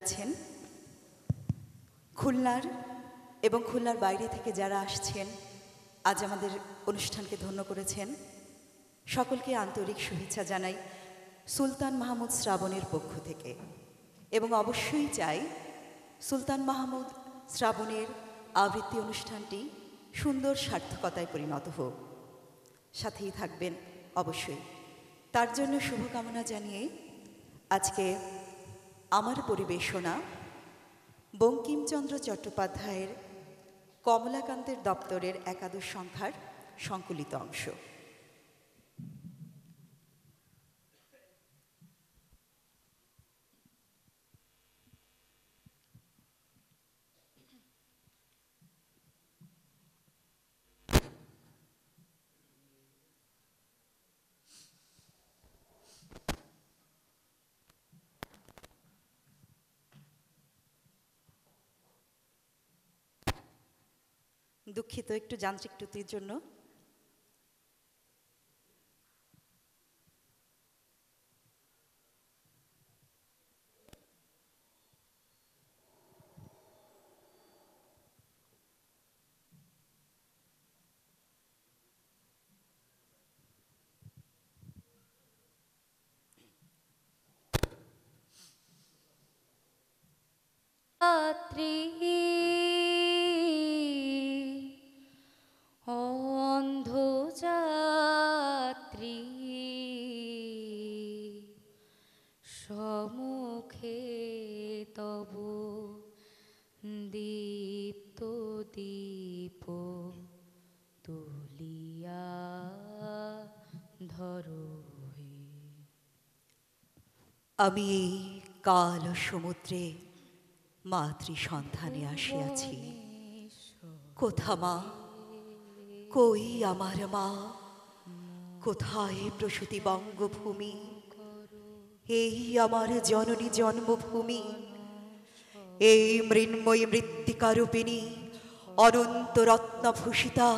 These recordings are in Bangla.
আছেন খুলনার এবং খুলনার বাইরে থেকে যারা আসছেন আজ আমাদের অনুষ্ঠানকে ধন্য করেছেন সকলকে আন্তরিক শুভেচ্ছা জানাই সুলতান মাহমুদ শ্রাবণের পক্ষ থেকে এবং অবশ্যই চাই সুলতান মাহমুদ শ্রাবণের আবৃত্তি অনুষ্ঠানটি সুন্দর সার্থকতায় পরিণত হোক। সাথেই থাকবেন অবশ্যই। তার জন্য শুভকামনা জানিয়ে আজকে আমার পরিবেশনা বঙ্কিমচন্দ্র চট্টোপাধ্যায়ের কমলাকান্তের দপ্তরের একাদশ সংখ্যার সংকলিত অংশ। দুঃখিত একটু যান্ত্রিক ত্রুটির জন্য। অন্ধযাত্রী সম্মুখে তব দীপ্ত দীপ তুলিয়া ধরো হে। আমি এই কাল সমুদ্রে মাতৃ সন্ধানে আসিয়াছি। কোথা মা, কই আমার মা, কোথায় প্রসূতি বঙ্গভূমি? এই আমার জননী জন্মভূমি, এই মৃন্ময়ী মৃত্তিকারূপিণী অনন্ত রত্নভূষিতা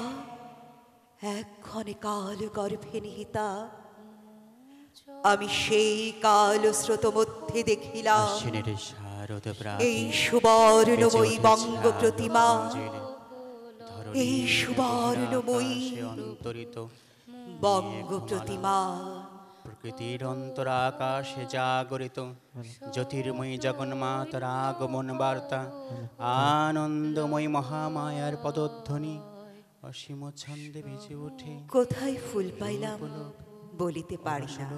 এক্ষণে কাল গর্ভে নিহিতা। আমি সেই কাল স্রোত মধ্যে দেখিলাম এই সুবর্ণময়ী বঙ্গ প্রতিমা, এই সুবর্ণময়ী বঙ্গ প্রতিমা। প্রকৃতির অন্তরাকাশে জাগরিত জ্যোতির্ময়ী জগন্মাতার আগমন বার্তা, আনন্দময়ী মহামায়ার পদধ্বনি অসীম ছন্দে বেজে ওঠে। কোথায় ফুল পাইলাম বলিতে পারি না,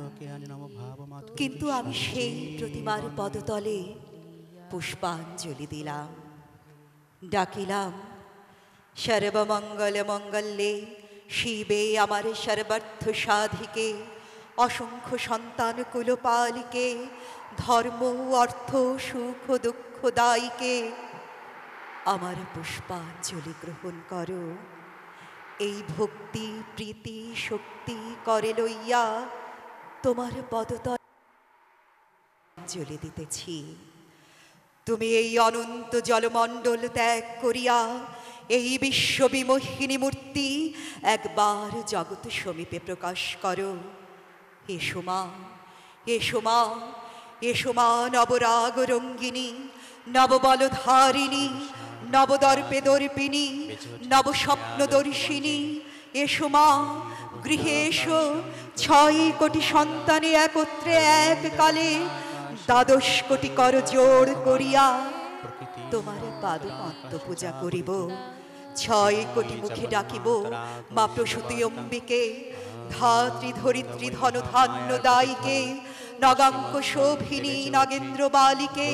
কিন্তু আমি সেই প্রতিমার পদতলে পুষ্পাঞ্জলি দিলাম, ডাকিলাম সর্বমঙ্গল মঙ্গলে শিবে আমার সর্বার্থ সাধিকে, অসংখ্য সন্তান কুলপালিকে, ধর্ম অর্থ সুখ দুঃখ দায়িকে আমার পুষ্পাঞ্জলি গ্রহণ করো। এই ভক্তি প্রীতি শক্তি করে লইয়া তোমার পদতলে অঞ্জলি দিতেছি। তুমি এই অনন্ত জলমণ্ডল ত্যাগ করিয়া এই বিশ্ববিমোহিনী মূর্তি একবার জগৎ সমীপে প্রকাশ করো। এসো মা, এসো মা, এসো মা নবরাগ রঙ্গিনী, নববলধারিণী, নবদর্পে দর্পিনী, নবস্বপ্নদর্শিনী। এসো মা, গৃহে এসো। 6 কোটি সন্তানে একত্রে এককালে 12 কোটি কর জোড় করিয়া তোমার পাদপদ্ম পূজা করিব। 6 কোটি মুখে ডাকিব মা প্রসূতি অম্বিকে, ধাত্রী ধরিত্রী ধন ধান্য দায়িকে, নগাঙ্ক শোভিনী নাগেন্দ্র বালিকে,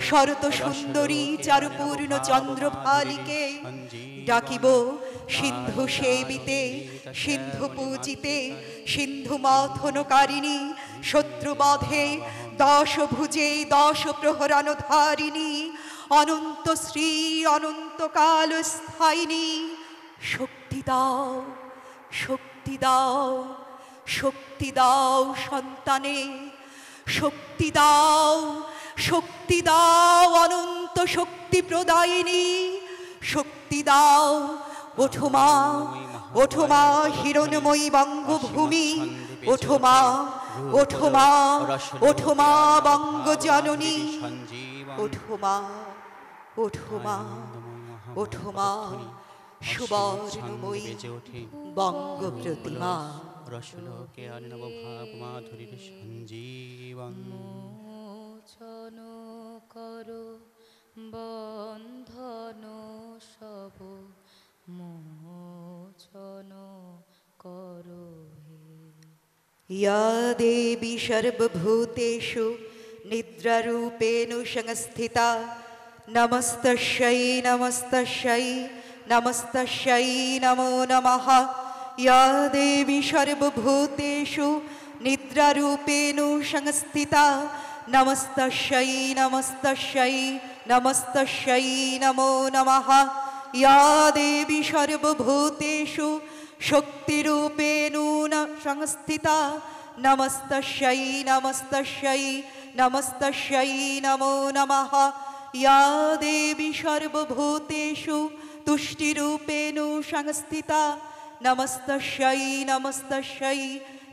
শরত সুন্দরী চারুপূর্ণ চন্দ্রভালিকে। ডাকিব সিন্ধু সেবিতে, সিন্ধু পূজিতে, সিন্ধু মথনকারিণী, শত্রুবধে 10 ভুজে 10 প্রহরানধারিণী, অনন্ত শ্রী অনন্ত কাল স্থায়িনী। শক্তি দাও, শক্তি দাও, শক্তি দাও সন্তানে, শক্তি দাও, শক্তি দাও অনন্ত শক্তি প্রদায়িনী। শক্তি দাও, ওঠো মা, ওঠো মা হিরণময়ী বঙ্গভূমি, ওঠো মা, ওঠো মা, ওঠো মা বঙ্গ জননী। ওঠো মা, ওঠো মা, ওঠো মা, সুবর্ণময়ী বঙ্গ প্রতিমা। রসলোকে অর্ণব ভাব মাধুরীর সঞ্জীবন। মোচন করো বন্ধন সব, মোচন করো হে। या देवी सर्वभूतेषु निद्रारूपेण संस्थिता नमस्तस्यै नमस्तस्यै नमस्तस्यै नमो नमः। या देवी सर्वभूतेषु निद्रारूपेण संस्थिता नमस्तस्यै नमस्तस्यै नमस्तस्यै नमो नमः। या देवी सर्वभूतेषु शक्तिरूपेण संस्थिता नमस्तस्यै नमस्तस्यै नमस्तस्यै नमो नमः। या देवी सर्वभूतेषु तुष्टिरूपेण संस्थिता नमस्तस्यै नमस्तस्यै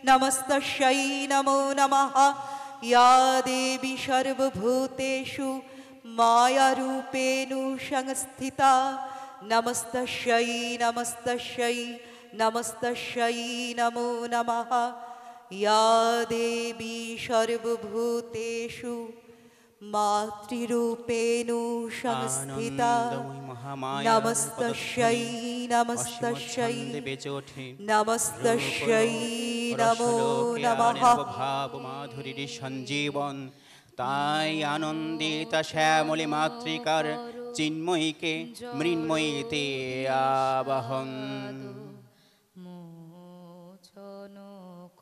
नमस्तस्यै नमो नमः। या देवी सर्वभूतेषु मायारूपेण संस्थिता नमस्तस्यै नमस्तस्यै नमस्तस्यै नमो नमः। या देवी सर्वभूतेषु मातृरूपेण संस्थिता नमस्तस्यै नमस्तस्यै नमस्तस्यै नमो नमः। ভাব মাধুরীর সঞ্জীবন, তাই আনন্দিত শ্যামলী মাতৃকার চিন্ময়ীকে মৃন্ময়ীতে আবাহন। মোচন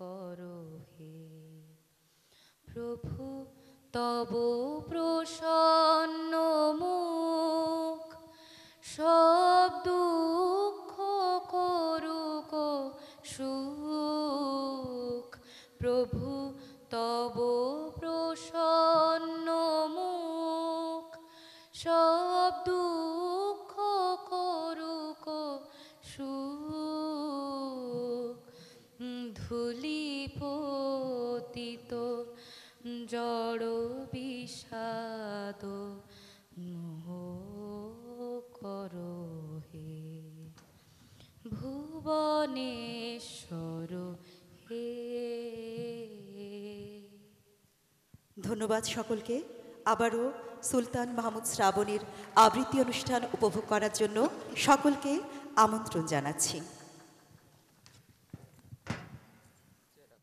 করো হে প্রভু, তব প্রসন্ন মুখ সব দুঃখ করুক সুখ। প্রভু তব প্রসন্ন মুখ সব দুঃখ করুক সুখ। ধূলি পতিত জড় বিষাদ মোহ করো হে ভুবনেশ্বর হে। ধন্যবাদ সকলকে। আবারও সুলতান মাহমুদ শ্রাবণীর আবৃত্তি অনুষ্ঠান উপভোগ করার জন্য সকলকে আমন্ত্রণ জানাচ্ছি।